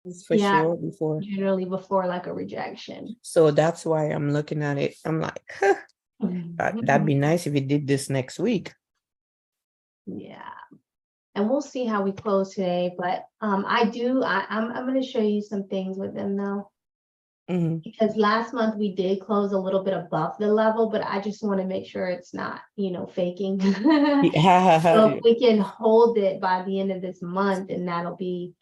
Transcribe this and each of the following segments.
It's for sure before. generally before like a rejection. So that's why I'm looking at it. I'm like, huh, that'd be nice if it did this next week. Yeah. And we'll see how we close today, but I'm going to show you some things with them though. Because last month we did close a little bit above the level, but I just want to make sure it's not, faking. Yeah. So if we can hold it by the end of this month, and that'll be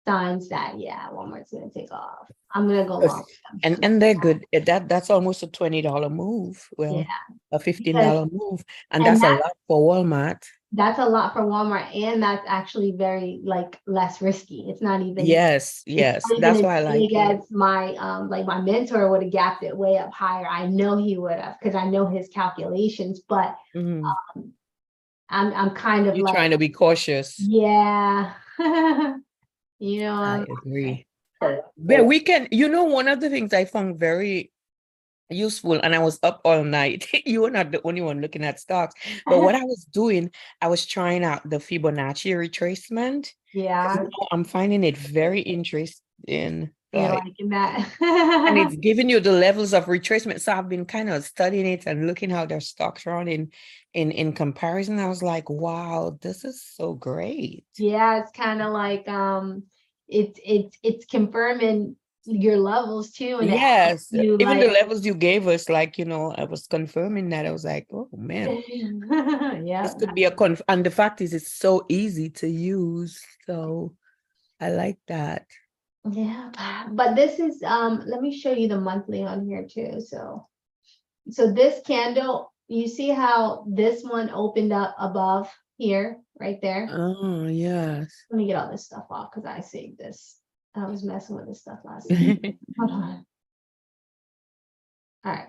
signs that, Walmart's going to take off. I'm going to go long. And they're good. That's almost a $20 move. Well, a $15 move. And that's a lot for Walmart. That's a lot for Walmart, and that's actually very less risky. It's not even yes. That's why I like it. My my mentor would have gapped it way up higher. I know he would have, because I know his calculations, but I'm kind of You're trying to be cautious. Yeah. I agree. But we can, one of the things I found very useful, and I was up all night. You were not the only one looking at stocks, but what I was doing, I was trying out the Fibonacci retracement. Yeah, I'm finding it very interesting. You're liking that. And it's giving you the levels of retracement. So I've been kind of studying it and looking how their stocks run in comparison. I was like, wow, this is so great. Yeah, it's kind of like it's confirming your levels too. And yes, even the levels you gave us, I was confirming that. I was like, oh man. Yeah, this could be and the fact is it's so easy to use, so I like that. Yeah, but this is let me show you the monthly on here too. So this candle, you see how this one opened up above here, right there? Oh yes. Let me get all this stuff off because I saved this. I was messing with this stuff last night. Hold on. All right.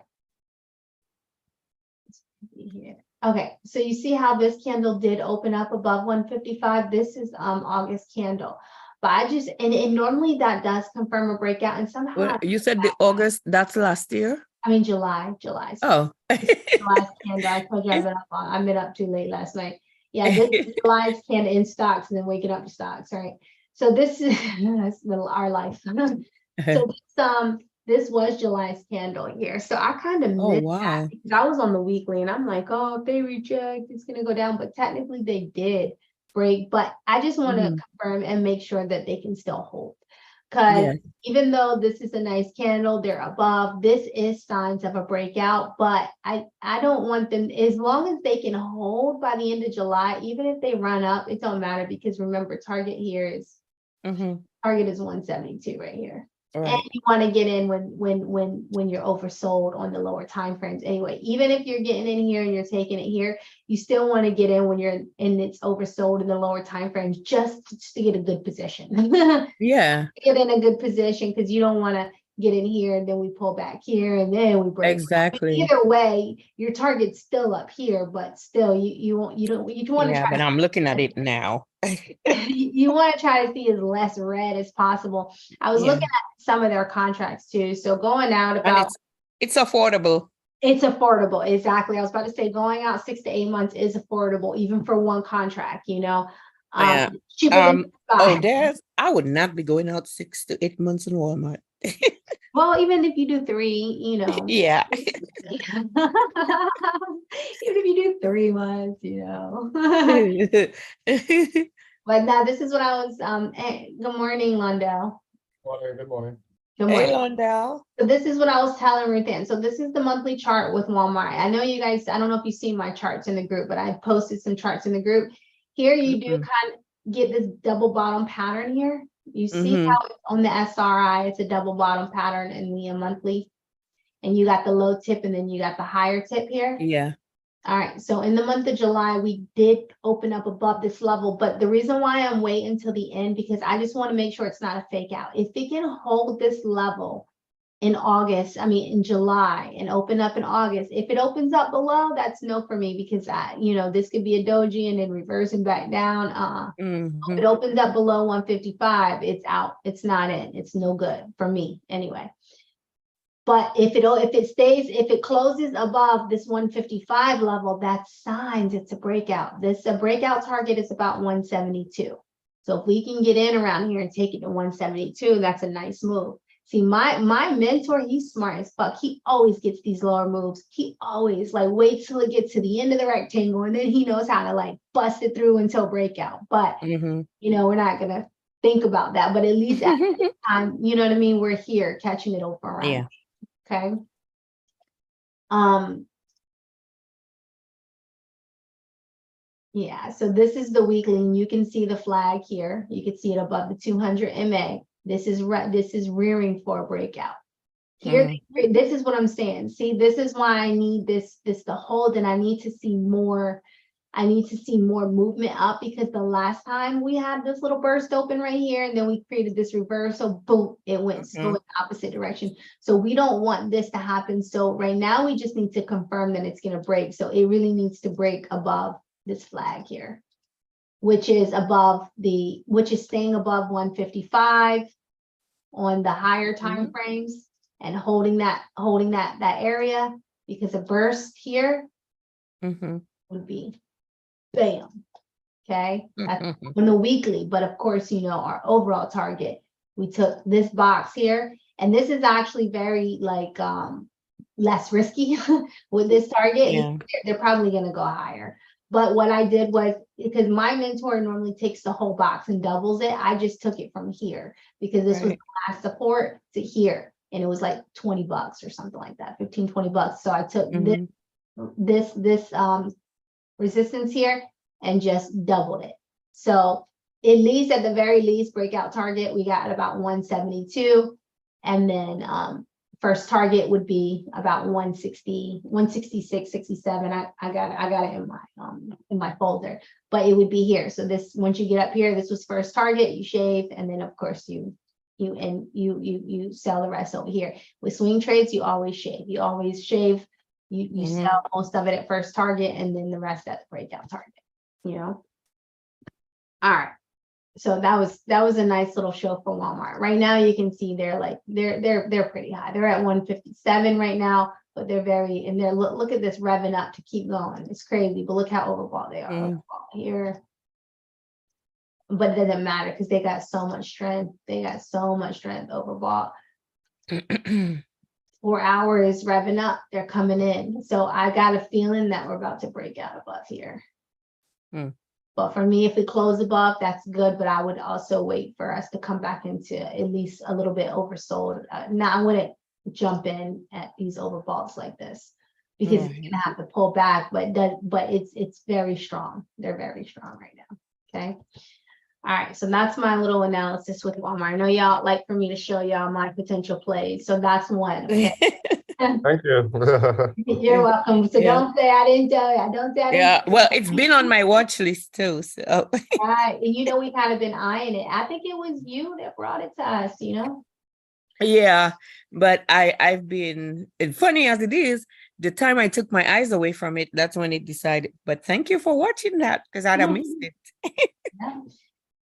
Here. Okay, so you see how this candle did open up above 155. This is August candle, but I just and normally that does confirm a breakout, and somehow well, you said the August, that's last year. I mean July. Oh, July's candle. I told you I've been up too late last night. Yeah, this is July's candle in stocks, and then waking up to stocks, right? So this is that's our life. So this was July's candle here. So I kind of missed that because I was on the weekly and I'm like, oh, if they reject, it's gonna go down. But technically they did break. But I just want to confirm and make sure that they can still hold. Because even though this is a nice candle, they're above, this is signs of a breakout. But I don't want them, as long as they can hold by the end of July, even if they run up, it don't matter, because remember, target here is target is 172 right here. Right. And you want to get in when you're oversold on the lower time frames anyway. Even if you're getting in here and you're taking it here, you still want to get in when you're in, it's oversold in the lower time frames, just to get a good position. Yeah, get in a good position, because you don't want to get in here and then we pull back here and then we break. Exactly. Either way, your target's still up here, but still you want to try. But I'm looking at it now. You want to try to see as less red as possible. I was looking at some of their contracts too. So going out about, it's affordable. It's affordable. Exactly. I was about to say going out 6 to 8 months is affordable, even for one contract, I would not be going out 6 to 8 months in Walmart. Well, even if you do 3, Yeah. Even if you do 3 months, But now this is what I was, good morning, Londell. Good morning. Good morning. Hey, Londell. So this is what I was telling Ruth Ann. So this is the monthly chart with Walmart. I know you guys, I don't know if you've seen my charts in the group, but I posted some charts in the group. Here you do kind of get this double bottom pattern here. You see how on the SRI, it's a double bottom pattern in the monthly, and you got the low tip and then you got the higher tip here. Yeah. All right. So in the month of July, we did open up above this level, but the reason why I'm waiting until the end, because I just want to make sure it's not a fake out. If it can hold this level in in July and open up in August, if it opens up below, that's no for me, because this could be a doji and then reversing back down. If it opens up below 155, it's out. It's not in. It's no good for me anyway. But if it closes above this 155 level, that's signs it's a breakout. A breakout target is about 172. So if we can get in around here and take it to 172, that's a nice move. See, my mentor, he's smart as fuck. He always gets these lower moves. He always like waits till it gets to the end of the rectangle, and then he knows how to like bust it through until breakout. But you know, we're not gonna think about that. But at least at the time, you know what I mean? We're here catching it open around. Yeah. Okay. Yeah, so this is the weekly, and you can see the flag here. You can see it above the 200 MA. This is rearing for a breakout. Here, this is what I'm saying. See, this is why I need this to hold, and I need to see more. I need to see more movement up, because the last time we had this little burst open right here, and then we created this reversal, boom, it went so in the opposite direction. So we don't want this to happen. So right now we just need to confirm that it's going to break. So it really needs to break above this flag here, which is staying above 155 on the higher time frames, and holding that area, because a burst here would be bam. Okay, that's on the weekly. But of course, you know, our overall target, we took this box here, and this is actually very like less risky with this target. They're probably going to go higher. But what I did was, because my mentor normally takes the whole box and doubles it, I just took it from here, because this was the last support to here, and it was like 20 bucks or something like that, 15, 20 bucks. So I took this resistance here and just doubled it. So at least, at the very least, breakout target, we got about 172, and then first target would be about 160, 166, 67. I got it in my folder, but it would be here. So this, once you get up here, this was first target, you shave, and then of course you sell the rest over here. With swing trades, you always shave. You sell most of it at first target, and then the rest at the breakout target, you know. All right. So that was a nice little show for Walmart. Right now, you can see they're pretty high. They're at 157 right now, but they're look at this revving up to keep going. It's crazy, but look how overbought they are overbought here. But it doesn't matter, because they got so much strength. They got so much strength overbought. 4 hours revving up, they're coming in. So I got a feeling that we're about to break out above here. But for me, if we close above, that's good. But I would also wait for us to come back into at least a little bit oversold. Now I wouldn't jump in at these overboughts like this, because it's gonna have to pull back. But it's very strong. They're very strong right now. Okay. All right, so that's my little analysis with Walmart. I know y'all like for me to show y'all my potential plays, so that's one. Okay? Thank you. You're welcome. So don't say I didn't tell you. Don't say I didn't. Well, it's been on my watch list too. So all right, and you know, we kind of been eyeing it. I think it was you that brought it to us, you know. Yeah, but I've been, and funny as it is, the time I took my eyes away from it, that's when it decided. But thank you for watching that, because I'd have missed it. Yeah.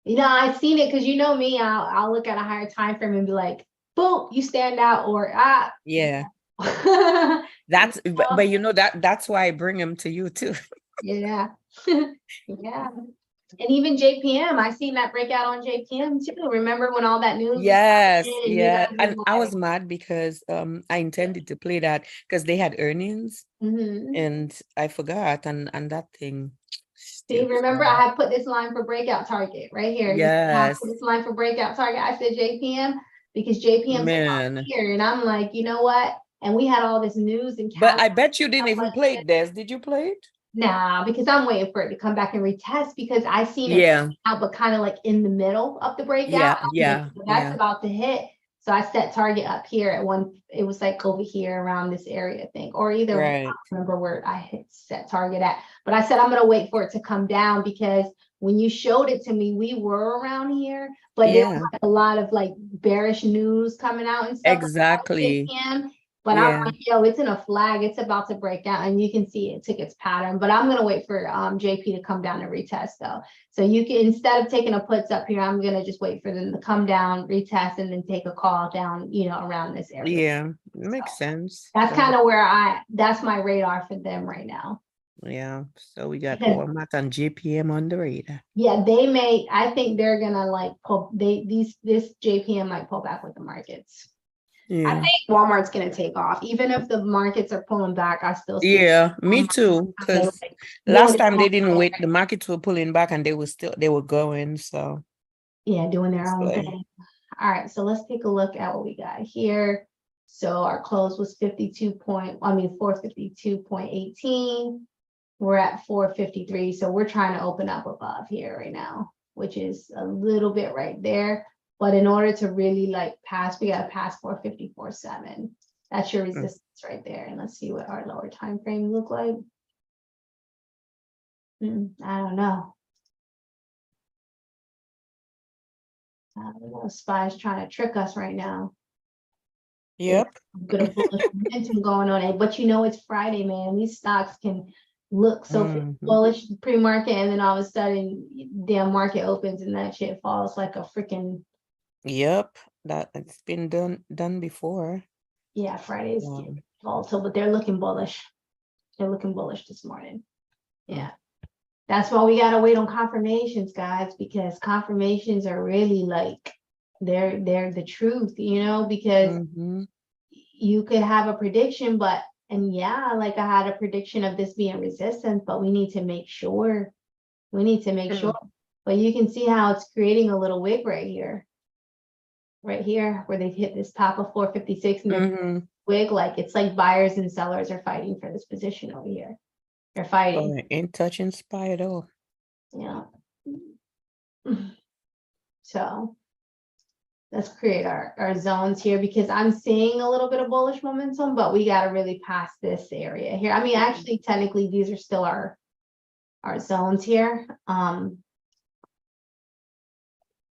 You know, I've seen it, because you know me, I'll look at a higher time frame and be like, boom, you stand out, or yeah. That's but you know, that's why I bring them to you too. Yeah. Yeah. And even JPM, I seen that breakout on JPM too. Remember when all that news? Yes, yeah. And I was mad because I intended to play that because they had earnings and I forgot, and that thing. See, remember I had put this line for breakout target right here. Yes. This line for breakout target. I said JPM because JPM's here, and I'm like, you know what? And we had all this news and. But I bet you didn't even play it, Des. Did you play it? Nah, because I'm waiting for it to come back and retest, because I seen it out, but kind of like in the middle of the breakout. Yeah. That's about to hit. So I set target up here at one. It was like over here around this area, I think, or either I don't remember where I hit set target at. But I said I'm gonna wait for it to come down, because when you showed it to me, we were around here, but there was like a lot of like bearish news coming out and stuff. Exactly. But I'm like, yo, it's in a flag. It's about to break out, and you can see it took its pattern. But I'm gonna wait for JP to come down and retest though. So you can, instead of taking a puts up here, I'm gonna just wait for them to come down, retest, and then take a call down, you know, around this area. Yeah, makes sense. That's kind of where that's my radar for them right now. Yeah. So we got Because Walmart and JPM on the radar. yeah, I think they're gonna like pull, this JPM might pull back with the markets. I Yeah. think Walmart's gonna take off. Even if the markets are pulling back, I still see Yeah, me Walmart too. kind of Because like doing last its time own they didn't thing. wait, the markets were pulling back and they were going. So Yeah, doing their it's own like, thing. All right, so let's take a look at what we got here. So our close was 452.18. We're at 453. So we're trying to open up above here right now, which is a little bit right there. But in order to really like pass, we gotta pass 454.7. That's your resistance right there. And let's see what our lower time frames look like. I don't know. I don't know. SPY's trying to trick us right now. yep. Bit of bullish momentum going on it, but you know it's Friday, man. These stocks can look so bullish pre-market, and then all of a sudden, damn market opens and that shit falls like a freaking Yep. That it's been done before. yeah. Friday's volatile, but they're looking bullish. They're looking bullish this morning. Yeah, that's why we gotta wait on confirmations, guys, because confirmations are really like they're the truth, you know, because you could have a prediction, but and yeah, like I had a prediction of this being resistance, but we need to make sure. We need to make sure. But you can see how it's creating a little wick right here. Right here, where they've hit this top of 456 and the wig, like it's like buyers and sellers are fighting for this position over here. They're fighting. Ain't touching SPY at all. Yeah. So let's create our zones here because I'm seeing a little bit of bullish momentum, but we got to really pass this area here. I mean, actually, technically, these are still our zones here.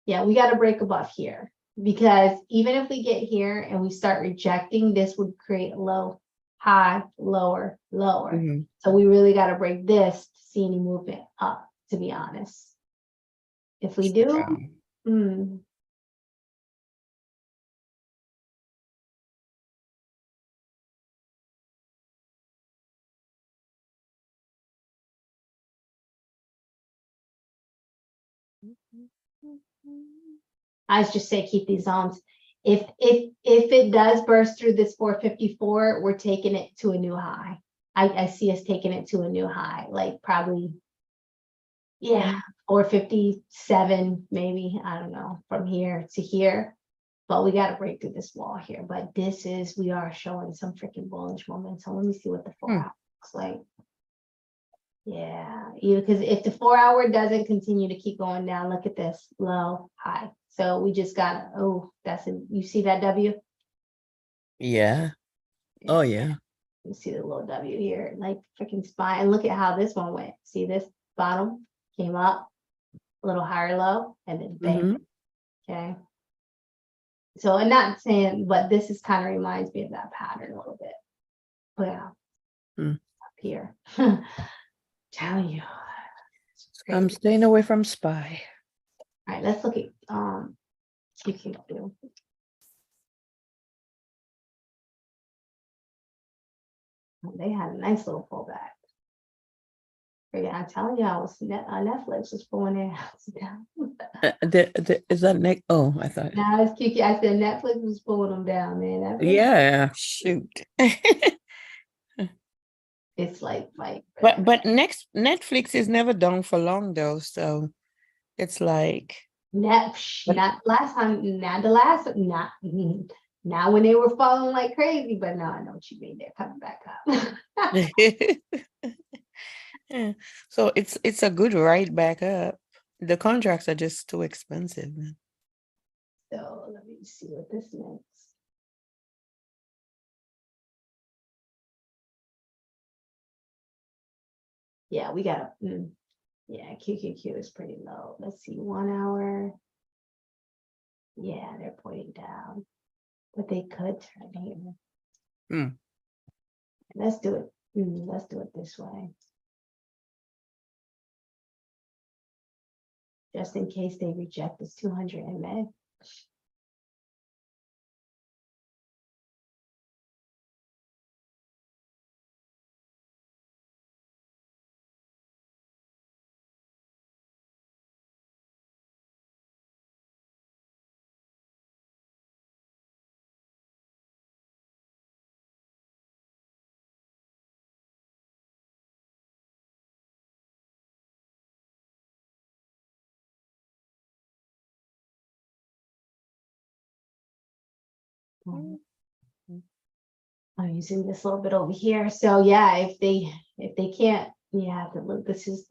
Yeah, we got to break above here because even if we get here and we start rejecting, this would create a low, high, lower, lower. So we really got to break this to see any movement up, to be honest. If we do, I just say keep these zones. If it does burst through this 454, we're taking it to a new high. I see us taking it to a new high, like probably, yeah, 457, maybe, I don't know, from here to here. But we got to break through this wall here. But we are showing some freaking bullish momentum. Let me see what the 4 hour looks like. Yeah, because if the 4 hour doesn't continue to keep going down, look at this low, high. So we just got, you see that W? Yeah. Oh, yeah. You see the little W here, like freaking SPY. And look at how this one went. See this bottom came up, a little higher low, and then bang. Okay. So I'm not saying, but this is kind of reminds me of that pattern a little bit. Yeah. Up here. Tell you. I'm staying away from SPY. All right, let's look at QQQ. They had a nice little pullback. Yeah, I'm telling you, Netflix was pulling their house down. Is that next? Oh, I thought. Now it's QQ. I said Netflix was pulling them down, man. Yeah, shoot. It's like but Netflix is never down for long though, so it's like not last time, not the last, not now when they were falling like crazy, but no, I know what you mean. They're coming back up. yeah. So it's a good ride back up. The contracts are just too expensive. So let me see what this means. Yeah, we got yeah, QQQ is pretty low. Let's see, 1 hour. Yeah, they're pointing down, but they could turn here. Let's do it. Let's do it this way. Just in case they reject this 200 MA. I'm using this a little bit over here. So yeah, if they can't, yeah, look, this is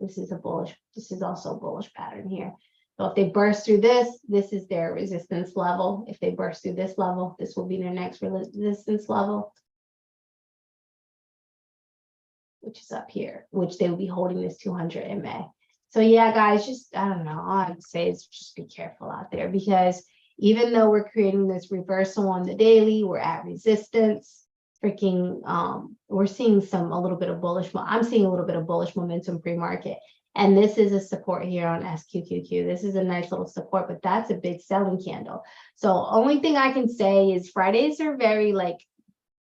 also a bullish pattern here. So if they burst through this is their resistance level. If they burst through this level, this will be their next resistance level, which is up here, which they will be holding this 200 MA. So yeah, guys, just, I don't know, all I'd say is just be careful out there, because even though we're creating this reversal on the daily, we're at resistance. Freaking, we're seeing a little bit of bullish. I'm seeing a little bit of bullish momentum pre-market. And this is a support here on SQQQ. This is a nice little support, but that's a big selling candle. So only thing I can say is Fridays are very, like,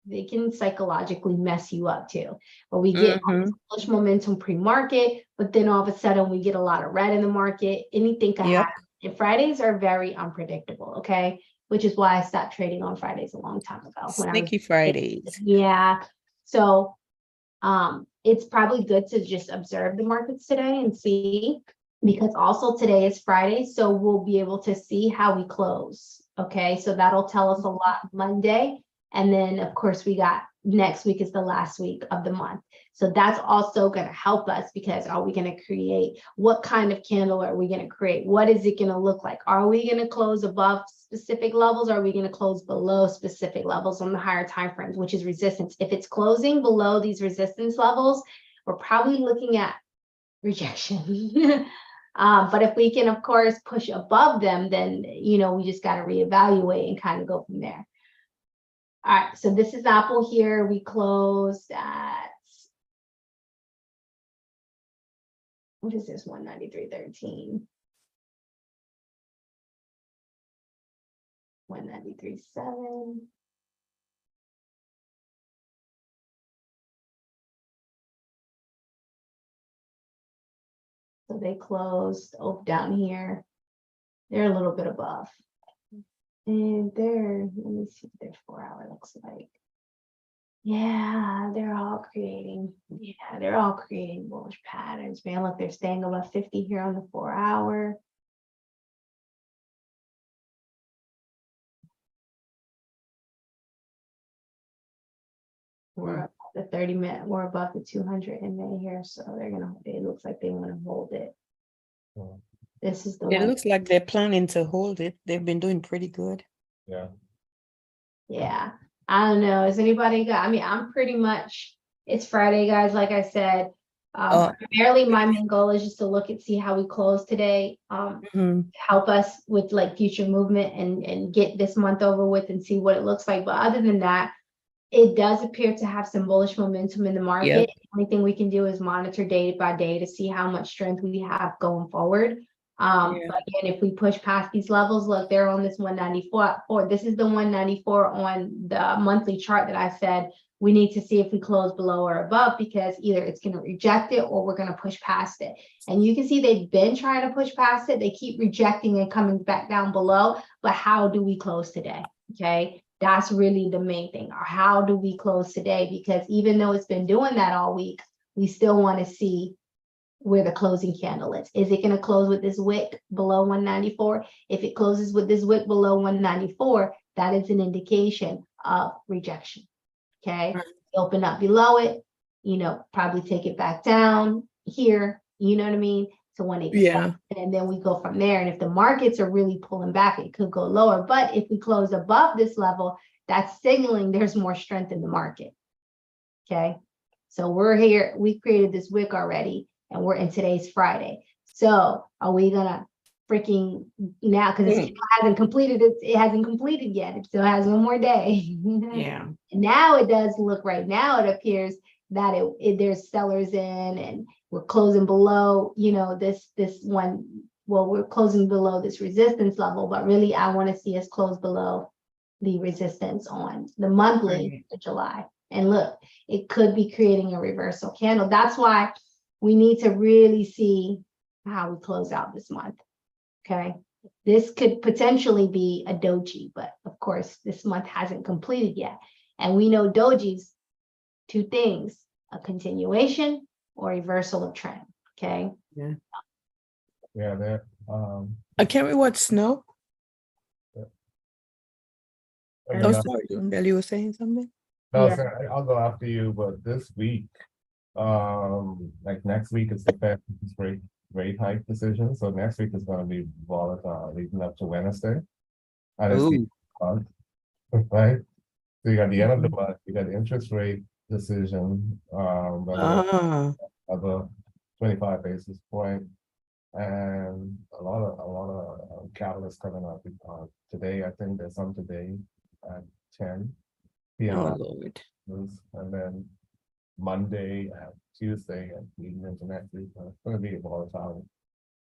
they can psychologically mess you up too. But we get bullish momentum pre-market, but then all of a sudden we get a lot of red in the market. Anything can happen. And Fridays are very unpredictable, okay? Which is why I stopped trading on Fridays a long time ago. Sneaky Fridays. Yeah. So it's probably good to just observe the markets today and see, because also today is Friday, so we'll be able to see how we close. Okay, so that'll tell us a lot Monday. And then of course we got next week is the last week of the month. So that's also going to help us, because are we going to create, what kind of candle are we going to create? What is it going to look like? Are we going to close above specific levels? Or are we going to close below specific levels on the higher time frames, which is resistance? If it's closing below these resistance levels, we're probably looking at rejection. But if we can, of course, push above them, then, you know, we just got to reevaluate and kind of go from there. All right, so this is Apple here. We closed at, what is this, 193.13? 193.7. So they closed down here. They're a little bit above. And they're, let me see what their 4 hour looks like. Yeah, they're all creating bullish patterns, man. Look, they're staying above 50 here on the 4 hour. We're up the 30-minute, we're above the 200 MA here, so it looks like they want to hold it. This is the It one. looks like they're planning to hold it. They've been doing pretty good. Yeah, I don't know. Is anybody got, I mean, I'm pretty much, it's Friday, guys, like I said. Primarily my main goal is just to look and see how we close today. Help us with like future movement and get this month over with and see what it looks like. But other than that, it does appear to have some bullish momentum in the market. The only thing we can do is monitor day by day to see how much strength we have going forward. But again, if we push past these levels, look, they're on this 194. This is the 194 on the monthly chart that I said we need to see if we close below or above, because either it's going to reject it or we're going to push past it. And you can see they've been trying to push past it. They keep rejecting and coming back down below. But how do we close today? Okay. That's really the main thing. Or how do we close today? Because even though it's been doing that all week, we still want to see where the closing candle is. Is it going to close with this wick below 194? If it closes with this wick below 194, that is an indication of rejection. Okay. Open up below it, you know, probably take it back down here, you know what I mean? To 187. And then we go from there. And if the markets are really pulling back, it could go lower. But if we close above this level, that's signaling there's more strength in the market. Okay. So we're here, we created this wick already, and we're in today's Friday. So are we gonna freaking now, because it hasn't completed, it hasn't completed yet. It still has one more day. And now it does look, right now it appears that there's sellers in, and we're closing below, you know, this one. Well, we're closing below this resistance level, but really I want to see us close below the resistance on the monthly for July. And look, it could be creating a reversal candle. That's why we need to really see how we close out this month. Okay. This could potentially be a doji, but of course this month hasn't completed yet. And we know dojis, two things, a continuation or reversal of trend. Okay. Can we watch snow? And Oh, then, sorry, Lundell, you were saying something? No, yeah, so I'll go after you, but this week, like next week is the Fed rate hike decision. So next week is gonna be volatile leading up to Wednesday. And it's the Ooh. month, right? So you got the end of the Mhm. month, you got the interest rate decision, whether that's Ah, other 25 basis point, and a lot of catalysts coming up. Today, I think there's some today at 10 p.m. oh Lord. and then Monday and Tuesday and leading into next week. It's going to be volatile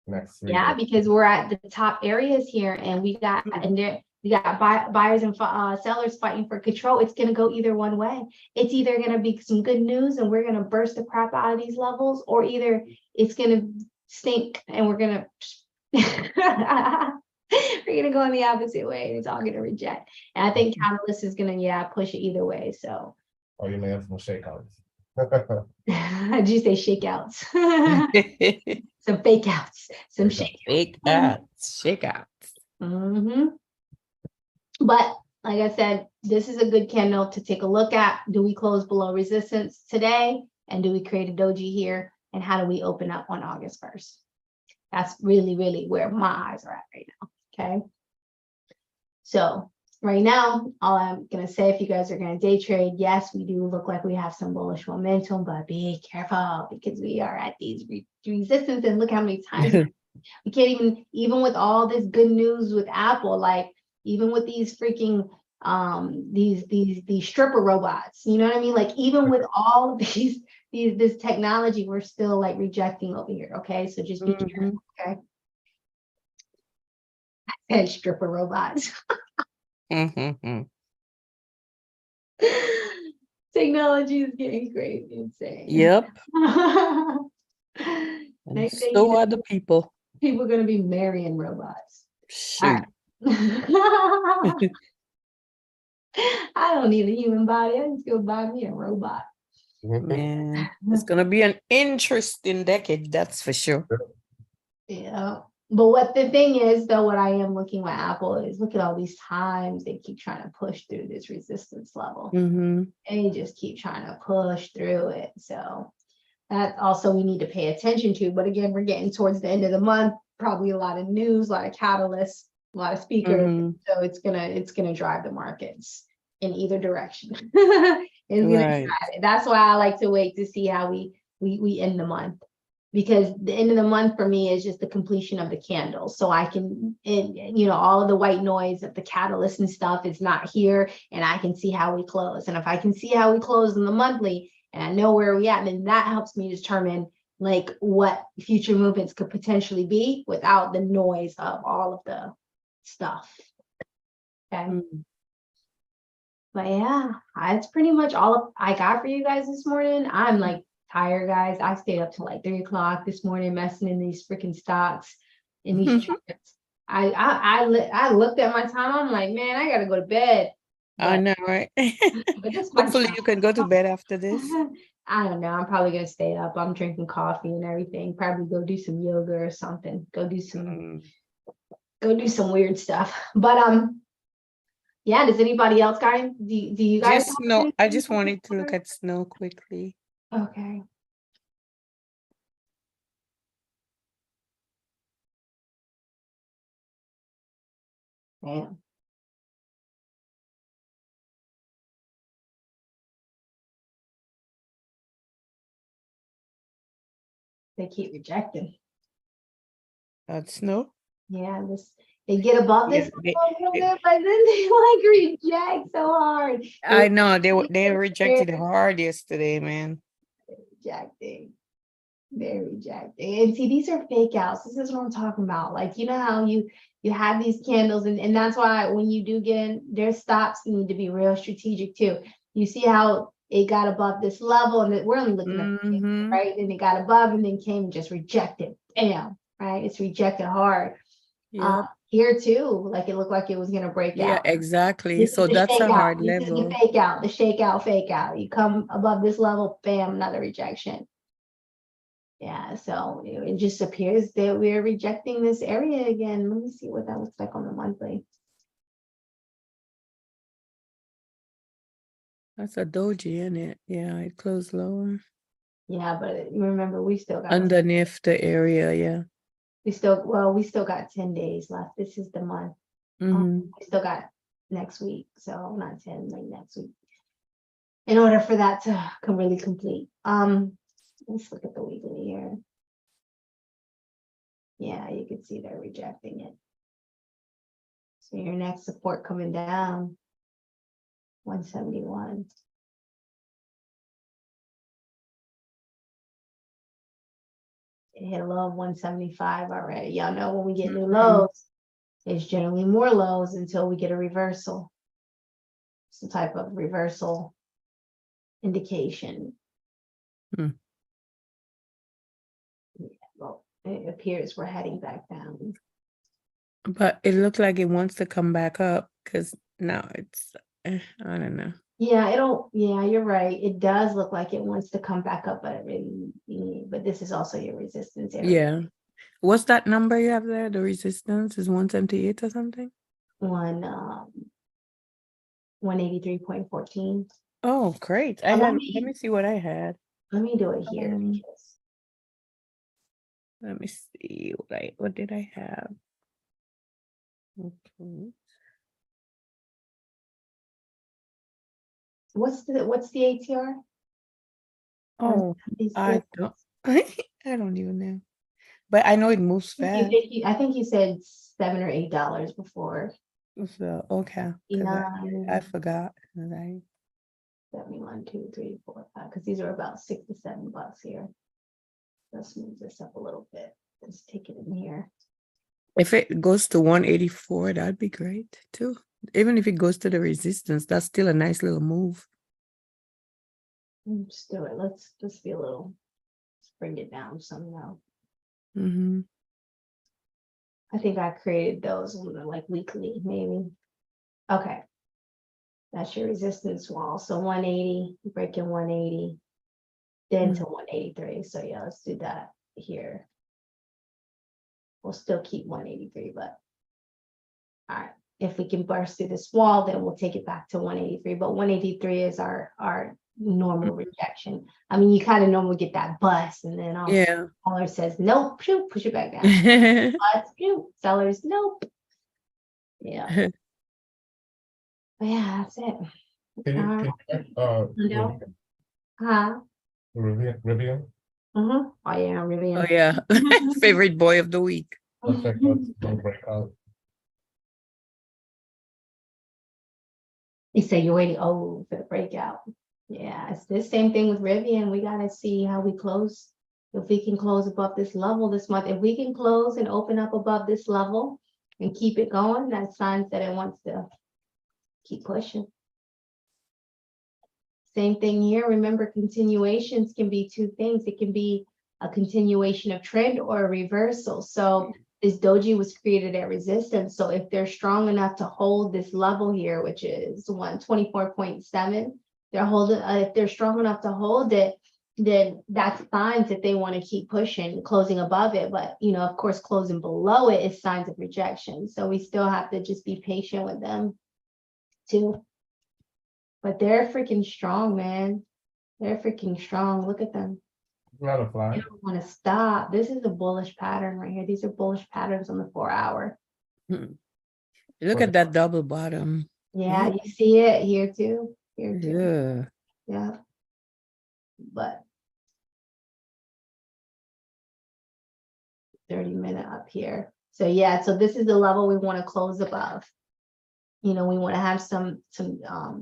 next 3 days. yeah, because we're at the top areas here, and we got buyers and sellers fighting for control. It's going to go either one way. It's either going to be some good news and we're going to burst the crap out of these levels, or either it's going to stink and we're going to go in the opposite way, and it's all going to reject. And I think Catalyst is going to push it either way. So Or you may have some shakeouts. did you say shakeouts? Some fake outs, some Fake Shake outs, shake outs. But like I said, this is a good candle to take a look at. Do we close below resistance today? And do we create a doji here? And how do we open up on August 1st? That's really, really where my eyes are at right now. Okay. So right now, all I'm going to say, if you guys are going to day trade, yes, we do look like we have some bullish momentum, but be careful because we are at these resistance, and look how many times we can't even with all this good news with Apple, like even with these freaking these stripper robots, you know what I mean? Like even with all of this technology, we're still like rejecting over here. Okay, so just be careful. Okay, and stripper robots. Technology is getting crazy, insane. Yep. And Next thing so are the people. people are going to be marrying robots. Shoot. I don't need a human body. I just go buy me a robot. Man, it's gonna be an interesting decade, that's for sure. Yeah. But what the thing is, though, what I am looking at Apple is look at all these times they keep trying to push through this resistance level. And you just keep trying to push through it. So that also we need to pay attention to. But again, we're getting towards the end of the month, probably a lot of news, a lot of catalysts, a lot of speakers. So it's gonna drive the markets in either direction. It's gonna drive it. That's why I like to wait to see how we end the month. Because the end of the month for me is just the completion of the candle. So I can, all of the white noise of the catalyst and stuff is not here, and I can see how we close. And if I can see how we close in the monthly and I know where we at, then that helps me determine like what future movements could potentially be without the noise of all of the stuff. Okay. But yeah, that's pretty much all I got for you guys this morning. I'm like tired, guys. I stayed up till like 3 o'clock this morning messing in these freaking stocks in these charts. I looked at my time. I'm like, man, I gotta go to bed. But, I know, right? but Hopefully you can go to bed after this. I don't know. I'm probably gonna stay up. I'm drinking coffee and everything. Probably go do some yoga or something. Go do some weird stuff. But yeah, does anybody else guys do you guys Just no, I just wanted to look at snow quickly. Okay. Damn. They keep rejecting. Snow? Yeah, they get above this Yeah, a little bit, but then they like reject so hard. I know they rejected hard yesterday, man. Rejecting. They're rejecting. And see, these are fake outs. This is what I'm talking about. Like, you know how you have these candles, and that's why when you do get in, their stops need to be real strategic too. You see how it got above this level, and we're only looking at it, right? And it got above and then came and just rejected. Bam, right? It's rejected hard. Here too, like it looked like it was gonna break out. Yeah, exactly. So that's a hard level. The fake out, fake out. You come above this level, bam, another rejection. Yeah, so it just appears that we're rejecting this area again. Let me see what that looks like on the monthly. That's a doji, isn't it? Yeah, it closed lower. Yeah, but you remember we still got Underneath the area, yeah. we still got 10 days left. This is the month. Mm-hmm. We still got next week, so not 10, like next week. In order for that to really complete. Let's look at the weekly here. Yeah, you can see they're rejecting it. So your next support coming down, 171. It hit a low of 175 already. Y'all know when we get new lows, it's generally more lows until we get a reversal. Some type of reversal indication. Hmm. Yeah, well, it appears we're heading back down. But it looked like it wants to come back up because now it's, I don't know. Yeah, yeah, you're right. It does look like it wants to come back up, but but this is also your resistance area. Yeah. What's that number you have there? The resistance is 178 or something? 183.14. Oh, great. Let me see what I had. Let me do it here. Let me see what did I have? Okay. What's the ATR? Oh, I don't I don't even know. But I know it moves fast. I think you said $7 or $8 before. So okay. I forgot. 71, 2, 3, 4, 5, because these are about $6 to $7 here. Let's move this up a little bit. Let's take it in here. If it goes to 184, that'd be great too. Even if it goes to the resistance, that's still a nice little move. Let's do it. Let's just be let's bring it down somehow. Mm-hmm. I think I created those like weekly, maybe. Okay. That's your resistance wall. So 180, breaking 180, then to 183. So yeah, let's do that here. We'll still keep 183, but all right. If we can burst through this wall, then we'll take it back to 183. But 183 is our normal rejection. I mean, you kind of normally get that bust, and then seller says nope, push it back down. Bust, sellers nope. Yeah. But yeah, that's it. Rivian? Oh yeah, Rivian. Oh yeah. Favorite boy of the week. Looks like what's gonna break out. You say you're waiting for the breakout. Yeah, it's the same thing with Rivian. We gotta see how we close. If we can close above this level this month, if we can close and open up above this level and keep it going, that's signs that it wants to keep pushing. Same thing here. Remember, continuations can be two things. It can be a continuation of trend or a reversal. So this doji was created at resistance. So if they're strong enough to hold this level here, which is 124.7, they're holding. If they're strong enough to hold it, then that's signs that they want to keep pushing, closing above it. But of course, closing below it is signs of rejection. So we still have to just be patient with them too. But they're freaking strong, man. They're freaking strong. Look at them. Not a fly. They don't want to stop. This is a bullish pattern right here. These are bullish patterns on the 4-hour. Look at that double bottom. Yeah, you see it here too. Here too. Yeah. But 30-minute up here. So yeah, so this is the level we want to close above. We want to have some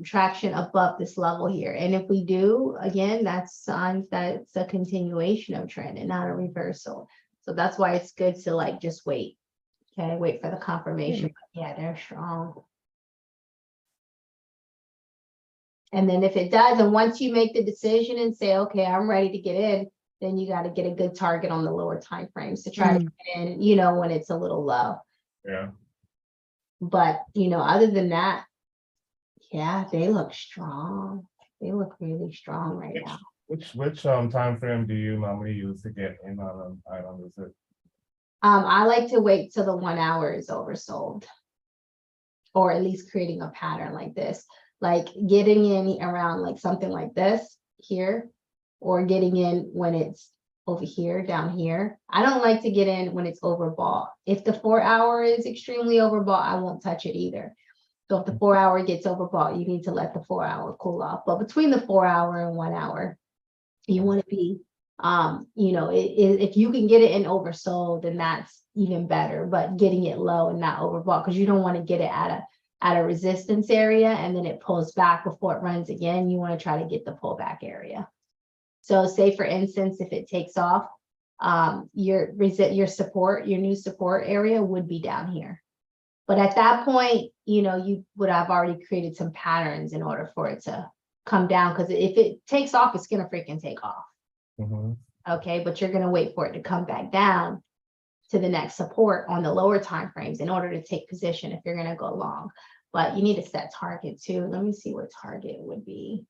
traction above this level here. And if we do, again, that's signs that it's a continuation of trend and not a reversal. So that's why it's good to just wait. Okay, wait for the confirmation. Yeah, they're strong. And then if it does, and once you make the decision and say, okay, I'm ready to get in, then you got to get a good target on the lower time frames to try to get in, when it's a little low. Yeah. But, other than that, yeah, they look strong. They look really strong right now. Which time frame do you normally use to get in on an item? Is it? I like to wait till the 1 hour is oversold, or at least creating a pattern like this. like getting in around like something like this here, or getting in when it's over here, down here. I don't like to get in when it's overbought. If the 4 hour is extremely overbought, I won't touch it either. So if the 4 hour gets overbought, you need to let the 4 hour cool off. But between the 4 hour and 1 hour, you want to be, you know, if you can get it in oversold, then that's even better. But getting it low and not overbought, because you don't want to get it at a resistance area and then it pulls back before it runs again. You want to try to get the pullback area. So say for instance, if it takes off, your support, your new support area would be down here. But at that point, you know, you would have already created some patterns in order for it to come down, because if it takes off, it's gonna freaking take off. Okay, but you're gonna wait for it to come back down to the next support on the lower time frames in order to take position if you're gonna go long. But you need to set target too. Let me see what target would be.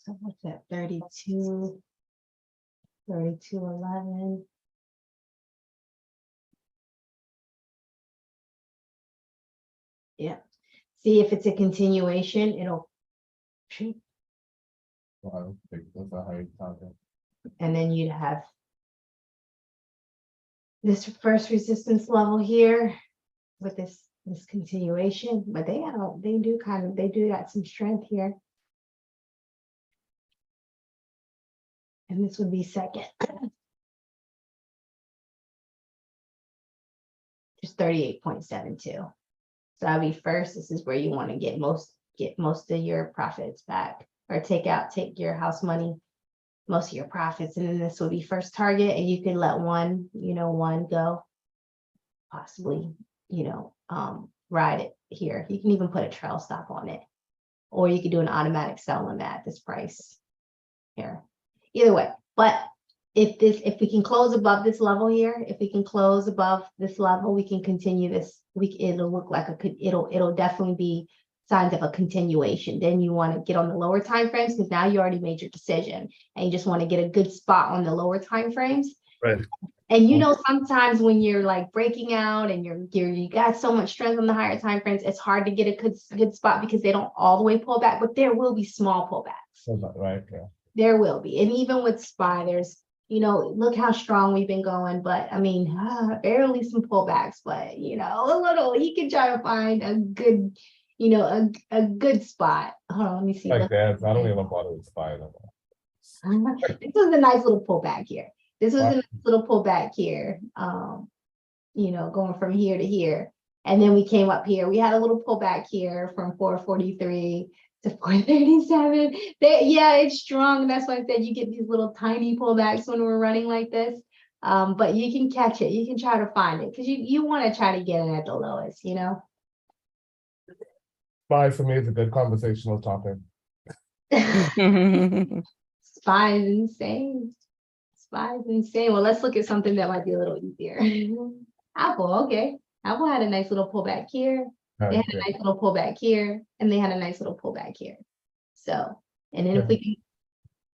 So what's that? 32.11. Yeah. See if it's a continuation, it'll shoot. Well, I think that's a high target. And then you'd have this first resistance level here with this continuation, but they do got some strength here. And this would be second. Just 38.72. So that'll be first. This is where you want to get most of your profits back, or take your house money, most of your profits. And then this would be first target, and you can let one go, possibly, ride it here. You can even put a trail stop on it, or you could do an automatic sell on that at this price here. Either way, but if we can close above this level here, if we can close above this level, we can continue this. It'll look like it'll definitely be signs of a continuation. Then you want to get on the lower time frames, because now you already made your decision and you just want to get a good spot on the lower time frames. Right. And sometimes when you're like breaking out and you got so much strength on the higher time frames, it's hard to get a good spot because they don't all the way pull back, but there will be small pullbacks. Right. Yeah. There will be. And even with SPY, there's, look how strong we've been going, but I mean, barely some pullbacks, but a little, you can try to find a good, a good spot. Hold on, let me see. Like that, I don't even bother with SPY no more. This was a nice little pullback here. This was a nice little pullback here. Going from here to here. And then we came up here. We had a little pullback here from 443 to 437. Yeah, it's strong. That's why I said you get these little tiny pullbacks when we're running like this. But you can catch it. You can try to find it, because you want to try to get it at the lowest, SPY for me is a good conversational topic. SPY is insane. SPY is insane. Well, let's look at something that might be a little easier. Apple, okay. Apple had a nice little pullback here. They had a nice little pullback here, and they had a nice little pullback here. So, and then if we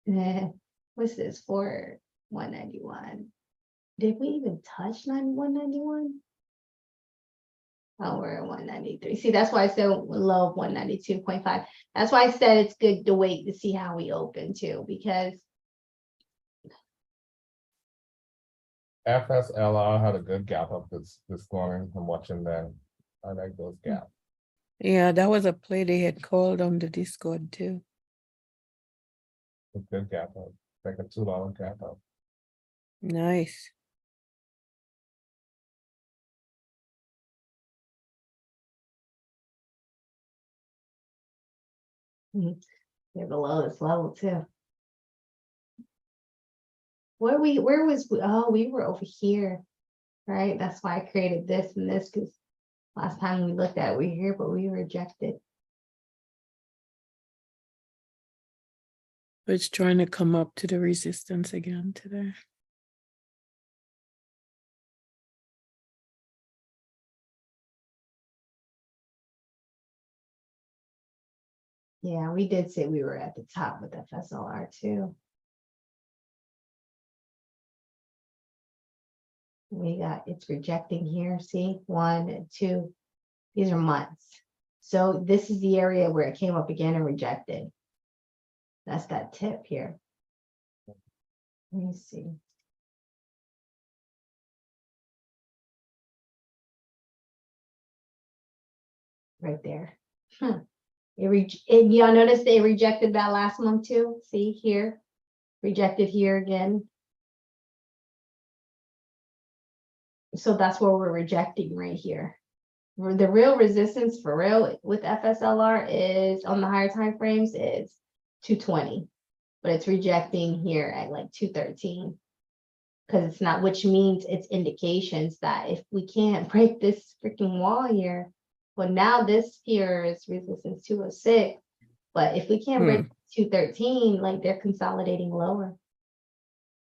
can, what's this for 191? Did we even touch 191? Oh, we're at 193. See, that's why I said low of 192.5. That's why I said it's good to wait to see how we open too, because FSLR had a good gap up this morning. I'm watching that. I like those gaps. Yeah, that was a play they had called on the Discord too. A good gap up, like a $2 gap up. Nice. They're below this level too. Where was we? Oh, we were over here, right? That's why I created this and this, because last time we looked at it, we were here, but we rejected. It's trying to come up to the resistance again today. Yeah, we did say we were at the top with FSLR too. We got, it's rejecting here, see, 1 and 2. These are months. So this is the area where it came up again and rejected. That's that tip here. Let me see. Right there. Y'all notice they rejected that last month too? See here, rejected here again. So that's where we're rejecting right here. The real resistance for real with FSLR is on the higher time frames is 220, but it's rejecting here at like 213 because it's not, which means it's indications that if we can't break this freaking wall here, well, now this here is resistance 206, but if we can't break 213, like they're consolidating lower.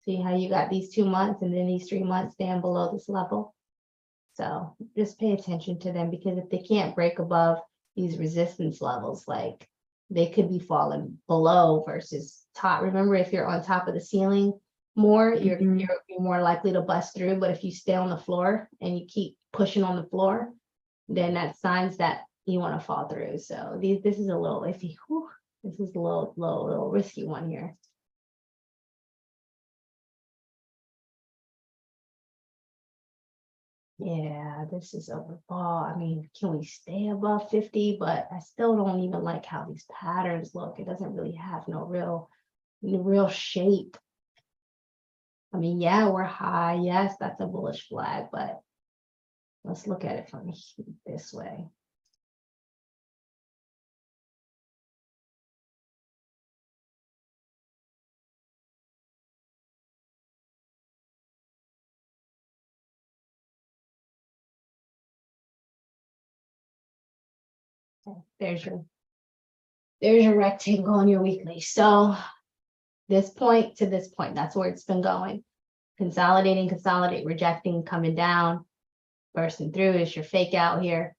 See how you got these 2 months and then these 3 months down below this level. So just pay attention to them, because if they can't break above these resistance levels, like they could be falling below versus top. Remember, if you're on top of the ceiling more, you're more likely to bust through. But if you stay on the floor and you keep pushing on the floor, then that's signs that you want to fall through. So this is a little iffy. Whew, this is a little risky one here. Yeah, this is overbought. I mean, can we stay above 50? But I still don't even like how these patterns look. It doesn't really have no real shape. I mean, yeah, we're high. Yes, that's a bullish flag, but let's look at it from this way. There's your rectangle on your weekly. So this point to this point, that's where it's been going. Consolidating, consolidate, rejecting, coming down, bursting through is your fake out here,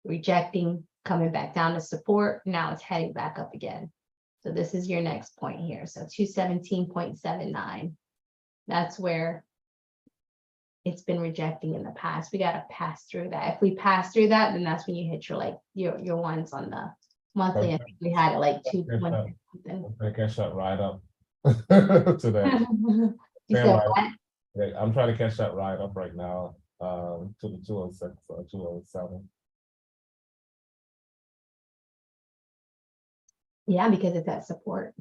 rejecting, coming back down to support. Now it's heading back up again. So this is your next point here. So 217.79. That's where it's been rejecting in the past. We got to pass through that. If we pass through that, then that's when you hit your ones on the monthly. I think we had it like 220 something. I catch that right up to that. You said what? Yeah, I'm trying to catch that ride up right now to the 206 or 207. Yeah, because it's at support.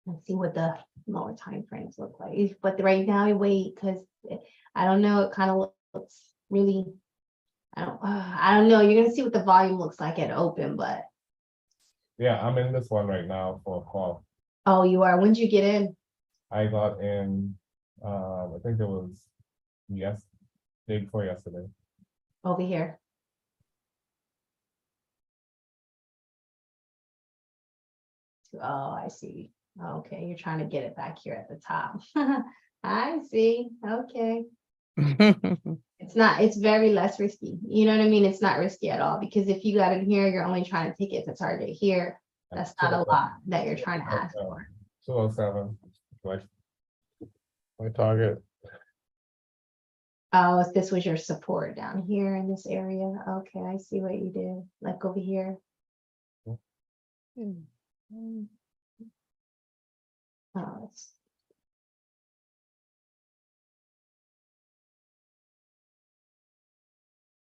Let's see what the lower time frames look like. But right now, I wait because I don't know. It kind of looks really. I don't know. You're gonna see what the volume looks like at open, but yeah, I'm in this one right now for a call. Oh, you are. When did you get in? I got in. I think it was day before yesterday. Over here. Oh, I see. Okay, you're trying to get it back here at the top. I see. Okay. It's very less risky. You know what I mean? It's not risky at all, because if you got in here, you're only trying to take it to target here. That's not a lot that you're trying to ask for. 207. My target. Oh, if this was your support down here in this area. Okay, I see what you did. Like over here. Oh, it's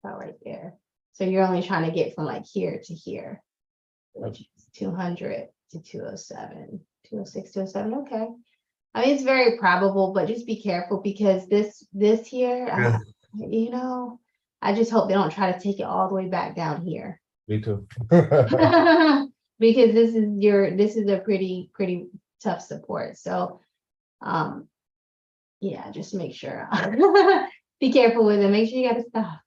about right there. So you're only trying to get from like here to here, which is 200 to 207, 206, 207. Okay. I mean, it's very probable, but just be careful, because this here, you know, I just hope they don't try to take it all the way back down here. Me too. because this is a pretty tough support. So yeah, just make sure. Be careful with it. Make sure you got to stop.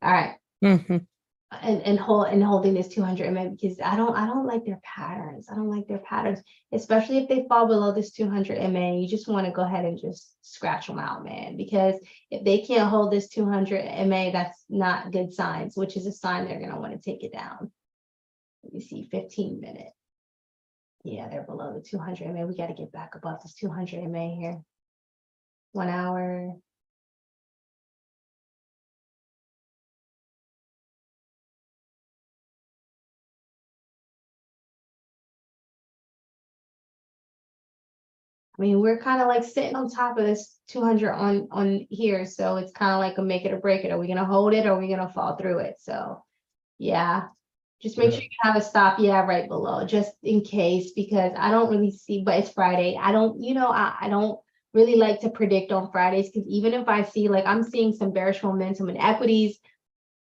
All right. And holding this 200 MA, because I don't like their patterns. I don't like their patterns, especially if they fall below this 200 MA. You just want to go ahead and just scratch them out, man, because if they can't hold this 200 MA, that's not good signs, which is a sign they're going to want to take it down. Let me see, 15-minute. Yeah, they're below the 200 MA. We got to get back above this 200 MA here. 1 hour. I mean, we're kind of like sitting on top of this 200 on here. So it's kind of like a make it or break it. Are we going to hold it or are we going to fall through it? So yeah, just make sure you have a stop. Yeah, right below, just in case, because I don't really see, but it's Friday. I don't really like to predict on Fridays, because even if I see, like, I'm seeing some bearish momentum in equities,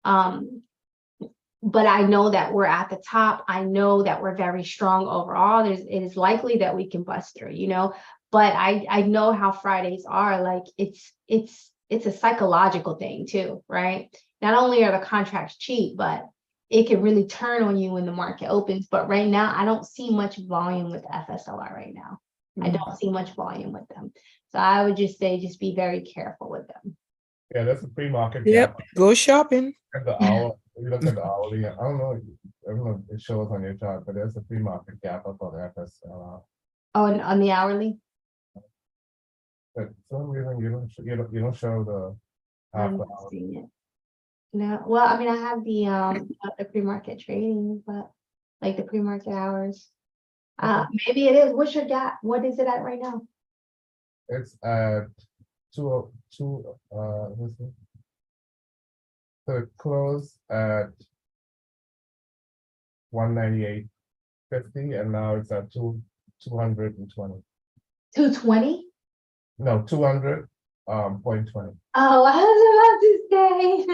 but I know that we're at the top. I know that we're very strong overall. It is likely that we can bust through, but I know how Fridays are. Like, it's a psychological thing too, right? Not only are the contracts cheap, but it can really turn on you when the market opens. But right now, I don't see much volume with FSLR right now. I don't see much volume with them. So I would just say, just be very careful with them. Yeah, that's a pre-market Yep, gap. go shopping. At the hour, you look at the hourly. I don't know if it shows on your chart, but there's a pre-market gap up on FSLR. Oh, and on the hourly? But for some reason you don't show the I'm half not seeing it. No, well, I mean, I have the pre-market trading, but like the pre-market hours. Maybe it is. What's your gap? What is it at right now? It's at two. So it closed at 198.50, and now it's at 220. 220? No, 200.20. Oh, I was about to say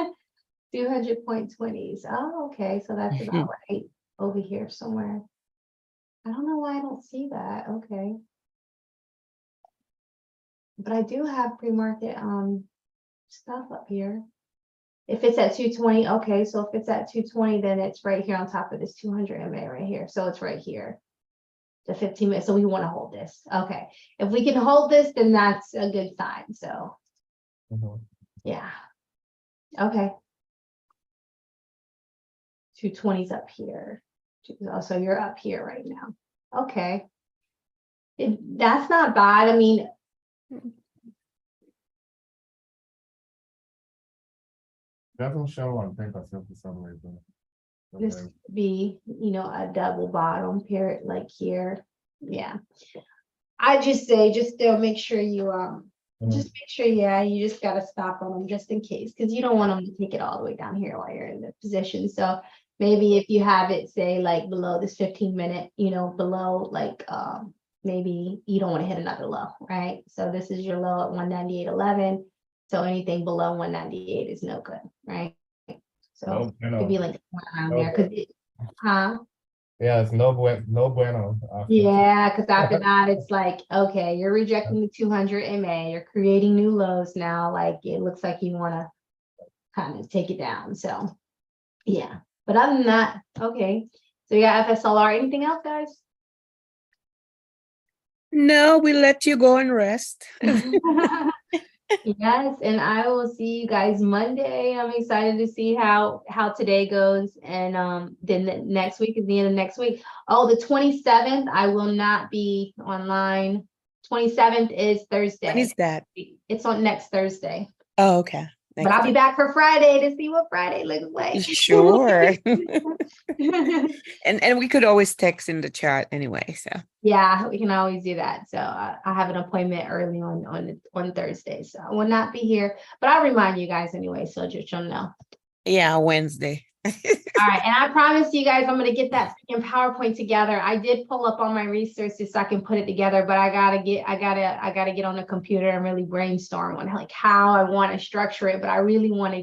200.20s. Oh, okay. So that's about right over here somewhere. I don't know why I don't see that. Okay. But I do have pre-market stuff up here. If it's at 220, okay. So if it's at 220, then it's right here on top of this 200 MA right here. So it's right here. The 15 minutes. So we want to hold this. Okay. If we can hold this, then that's a good sign. So yeah. Okay. 220's up here. So you're up here right now. Okay. That's not bad. I mean, doesn't show on paper for some reason. this could be, a double bottom period like here. Yeah. I just say, just still make sure you just make sure, yeah, you just got to stop on them just in case, because you don't want them to take it all the way down here while you're in the position. So maybe if you have it, say, like below this 15-minute, below, like maybe you don't want to hit another low, right? So this is your low at 198.11. So anything below 198 is no good, right? So it could be like around there, because yeah, it's no bueno. yeah, because after that, it's like, okay, you're rejecting the 200 MA, you're creating new lows now. Like, it looks like you want to kind of take it down. So yeah, but other than that, okay. So yeah, FSLR. Anything else, guys? No, we let you go and rest. Yes, and I will see you guys Monday. I'm excited to see how today goes, and then the next week is the end of next week. Oh, the 27th, I will not be online. 27th is Thursday. When is that? It's on next Thursday. Oh, okay. But I'll be back for Friday to see what Friday looks like. Sure. and we could always text in the chat anyway. So yeah, we can always do that. So I have an appointment early on Thursday, so I will not be here. But I'll remind you guys anyway, so just you'll know. Yeah, Wednesday. All right, and I promise you guys, I'm gonna get that freaking PowerPoint together. I did pull up all my resources so I can put it together, but I gotta get on the computer and really brainstorm on like how I want to structure it. But I really want to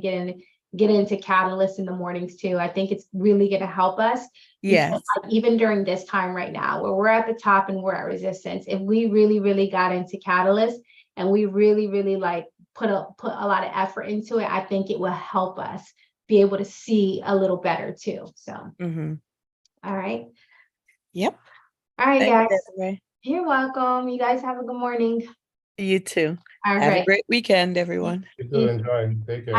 get into catalysts in the mornings too. I think it's really going to help us. Yes. Because, like, even during this time right now, where we're at the top and we're at resistance, if we really, really got into catalysts and we really, really like put a lot of effort into it, I think it will help us be able to see a little better too. So, all right. Yep. All right, Thank guys. you, Desiree. You're welcome. You guys have a good morning. You too. All Have a right. great weekend, everyone. You too, enjoy. Take care.